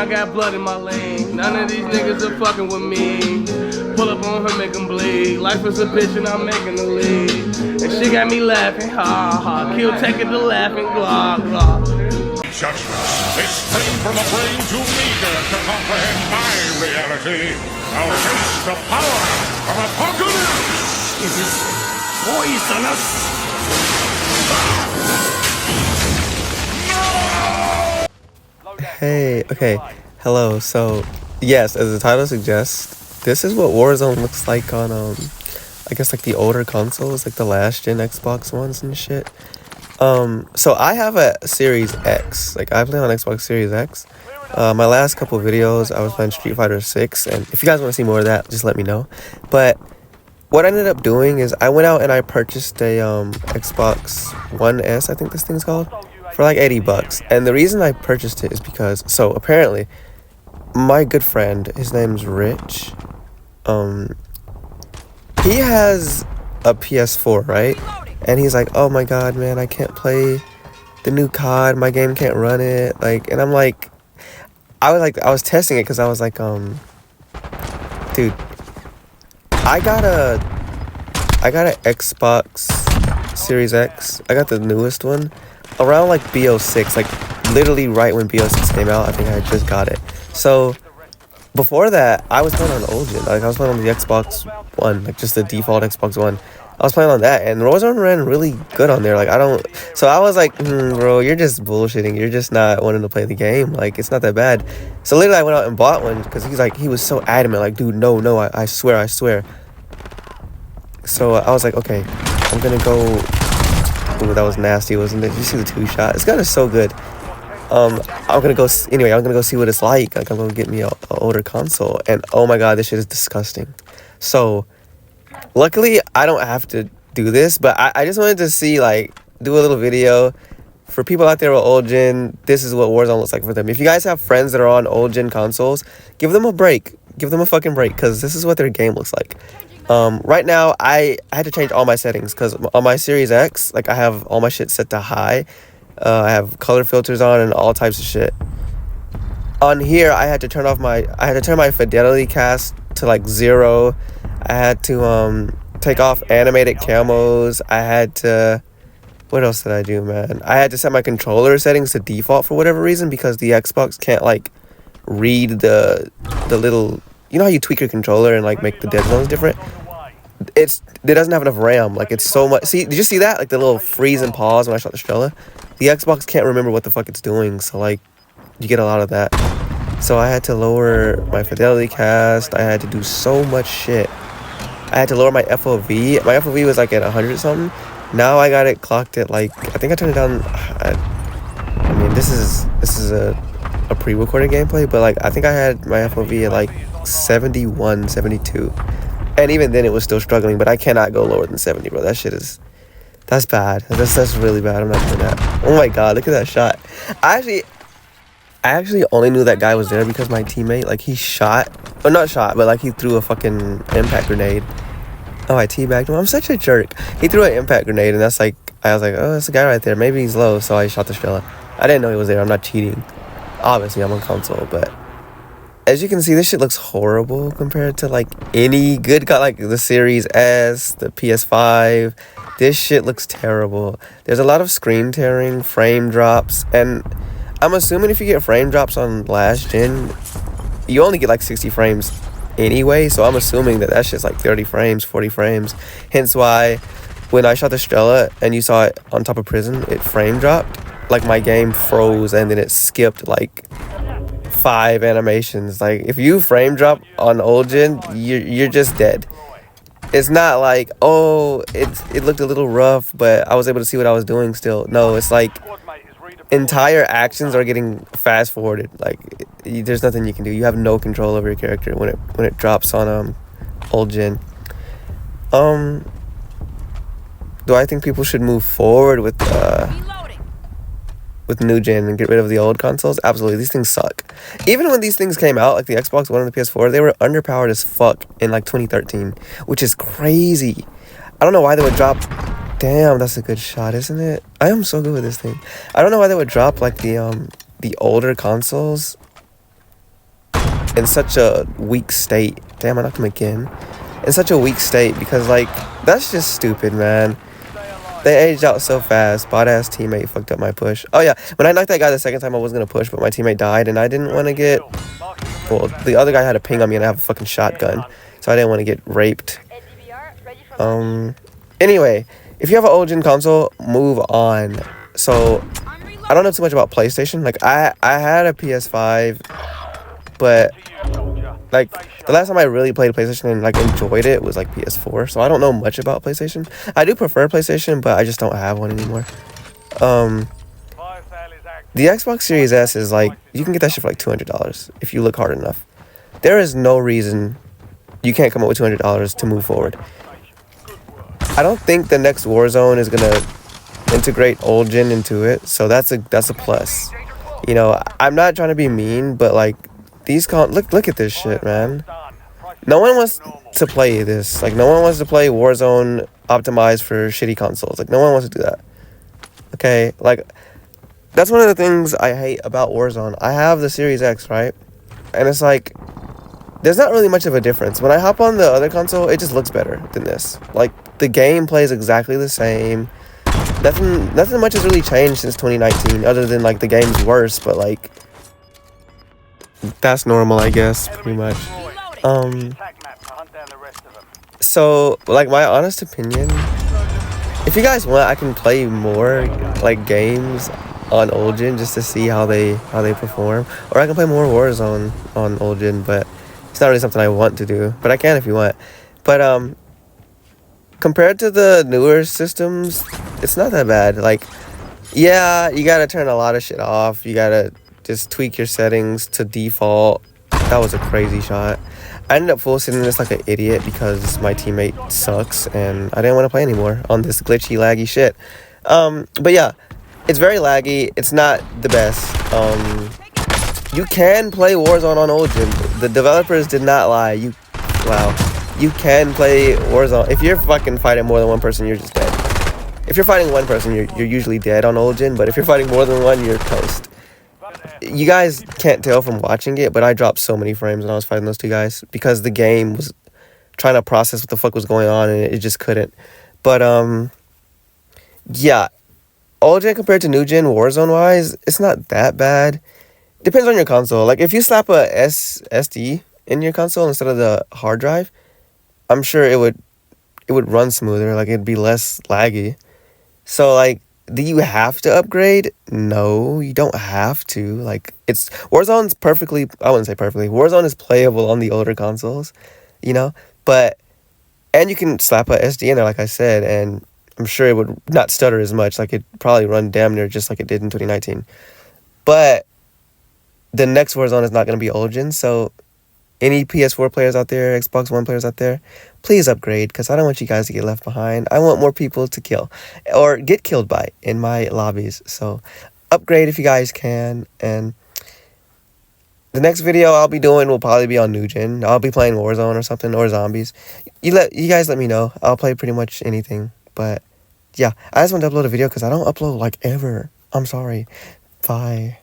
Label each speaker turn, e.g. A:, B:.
A: I got blood in my lane. None of these niggas are fucking with me. Pull up on her, make them bleed. Life is a bitch and I'm making the lead. And she got me laughing, ha ha. Kill taking the laughing, blah blah.
B: Judgments, this came from a brain too meager to comprehend my reality. Now taste the power of apocalypse! It is poisonous!
C: Hey, okay, hello. So, yes, as the title suggests, this is what Warzone looks like on, I guess like the older consoles, like the last gen Xbox ones and shit. So I have a Series X. Like, I play on Xbox Series X. My last couple videos, I was playing Street Fighter 6, and if you guys want to see more of that, just let me know. But what I ended up doing is I went out and I purchased a Xbox One S, I think this thing's called, for like $80. And the reason I purchased it is because, so apparently, my good friend, his name's Rich, he has a PS4, right? And he's like, oh my god, man, I can't play the new COD, my game can't run it, like, and I'm like, I was testing it because I was like, dude, I got a Xbox Series X, I got the newest one, around like BO6, like literally right when BO6 came out. I think I just got it. So before that, I was playing on old gen. Like I was playing on the Xbox One, like just the default Xbox One. I was playing on that, and Warzone ran really good on there. Like so I was like, bro, you're just bullshitting. You're just not wanting to play the game. Like it's not that bad. So literally, I went out and bought one because he was so adamant. Like, dude, no, I swear. So I was like, okay, I'm gonna go. Ooh, that was nasty, wasn't it? Did you see the 2-shot? This gun is so good. I'm gonna go see what it's like. Like I'm gonna get me a older console, and oh my god, this shit is disgusting. So luckily I don't have to do this, but I just wanted to see, like, do a little video for people out there with old gen. This is what Warzone looks like for them. If you guys have friends that are on old gen consoles, give them a break. Give them a fucking break, because this is what their game looks like. Right now, I had to change all my settings, because on my Series X, like, I have all my shit set to high. I have color filters on and all types of shit. On here, I had to turn my fidelity cast to, like, 0. I had to, take off animated camos. I had to... What else did I do, man? I had to set my controller settings to default for whatever reason, because the Xbox can't, like, read the little... You know how you tweak your controller and, like, make the dead zones different? It doesn't have enough RAM. Like, it's so much... See, did you see that? Like, the little freeze and pause when I shot the Strela? The Xbox can't remember what the fuck it's doing, so, like, you get a lot of that. So I had to lower my fidelity cast. I had to do so much shit. I had to lower my FOV. My FOV was, like, at 100 something. Now I got it clocked at, like... I think I turned it down... I mean, this is a pre-recorded gameplay, but, like, I think I had my FOV at, like, 71, 72. And even then, it was still struggling, but I cannot go lower than 70, bro. That shit is... That's bad. That's really bad. I'm not doing that. Oh my god, look at that shot. I actually only knew that guy was there because my teammate, like, he shot... Or not shot, but, like, he threw a fucking impact grenade. Oh, I teabagged him. I'm such a jerk. He threw an impact grenade, and that's like... I was like, oh, that's a guy right there. Maybe he's low, so I shot the Strela. I didn't know he was there. I'm not cheating. Obviously, I'm on console, but... As you can see, this shit looks horrible compared to, like, any good gun, like the Series S, the PS5. This shit looks terrible. There's a lot of screen tearing, frame drops, and I'm assuming if you get frame drops on last gen, you only get like 60 frames anyway, so I'm assuming that shit's like 30 frames, 40 frames. Hence why when I shot the Strela and you saw it on top of prison, it frame dropped. Like, my game froze and then it skipped like 5 animations. Like, if you frame drop on old gen, you're just dead. It's not like, oh, it looked a little rough, but I was able to see what I was doing still. No, it's like entire actions are getting fast forwarded. Like, there's nothing you can do. You have no control over your character when it drops on old gen. Do I think people should move forward with new gen and get rid of the old consoles? Absolutely. These things suck. Even when these things came out, like the Xbox One and the PS4, they were underpowered as fuck in like 2013, which is crazy. I don't know why they would drop... Damn, that's a good shot, isn't it? I am so good with this thing. I don't know why they would drop like the older consoles in such a weak state. Damn, I knocked him again. In such a weak state because, like, that's just stupid, man. They aged out so fast. Bot-ass teammate fucked up my push. Oh, yeah. When I knocked that guy the second time, I was going to push, but my teammate died, and I didn't want to get... Well, the other guy had a ping on me, and I have a fucking shotgun, so I didn't want to get raped. Anyway, if you have an old gen console, move on. So, I don't know too much about PlayStation. Like, I had a PS5, but... Like, the last time I really played PlayStation and, like, enjoyed it was, like, PS4. So, I don't know much about PlayStation. I do prefer PlayStation, but I just don't have one anymore. The Xbox Series S is, like, you can get that shit for, like, $200 if you look hard enough. There is no reason you can't come up with $200 to move forward. I don't think the next Warzone is going to integrate old gen into it. So, that's a plus. You know, I'm not trying to be mean, but, like, look at this shit, man. No one wants to play this. Like, no one wants to play Warzone optimized for shitty consoles. Like, no one wants to do that. Okay, like, that's one of the things I hate about Warzone. I have the Series X, right? And it's like, there's not really much of a difference. When I hop on the other console, it just looks better than this. Like, the game plays exactly the same. Nothing much has really changed since 2019, other than, like, the game's worse, but, like, that's normal, I guess, pretty much. So, like, my honest opinion, if you guys want, I can play more, like, games on old gen just to see how they perform, or I can play more Warzone on old gen, but it's not really something I want to do, but I can if you want. But compared to the newer systems, it's not that bad. Like, yeah, you gotta turn a lot of shit off. You gotta just tweak your settings to default. That was a crazy shot. I ended up full sitting this like an idiot because my teammate sucks and I didn't want to play anymore on this glitchy, laggy shit. But yeah, it's very laggy. It's not the best. You can play Warzone on old gen. The developers did not lie. Wow. You can play Warzone. If you're fucking fighting more than one person, you're just dead. If you're fighting one person, you're usually dead on old gen, but if you're fighting more than one, you're toast. You guys can't tell from watching it, but I dropped so many frames when I was fighting those two guys because the game was trying to process what the fuck was going on and it just couldn't. But yeah, old gen compared to new gen Warzone wise, it's not that bad. Depends on your console. Like, if you slap a SSD in your console instead of the hard drive, I'm sure it would run smoother. Like, it'd be less laggy. So, like, do you have to upgrade? No, you don't have to. Like, Warzone's perfectly, I wouldn't say perfectly, Warzone is playable on the older consoles, you know? But, and you can slap a SD in there, like I said, and I'm sure it would not stutter as much. Like, it'd probably run damn near just like it did in 2019. But the next Warzone is not going to be old gen, so any PS4 players out there, Xbox One players out there, please upgrade, because I don't want you guys to get left behind. I want more people to kill, or get killed by, in my lobbies. So, upgrade if you guys can, and the next video I'll be doing will probably be on new gen. I'll be playing Warzone or something, or zombies. You guys let me know. I'll play pretty much anything, but yeah, I just want to upload a video, because I don't upload, like, ever. I'm sorry. Bye.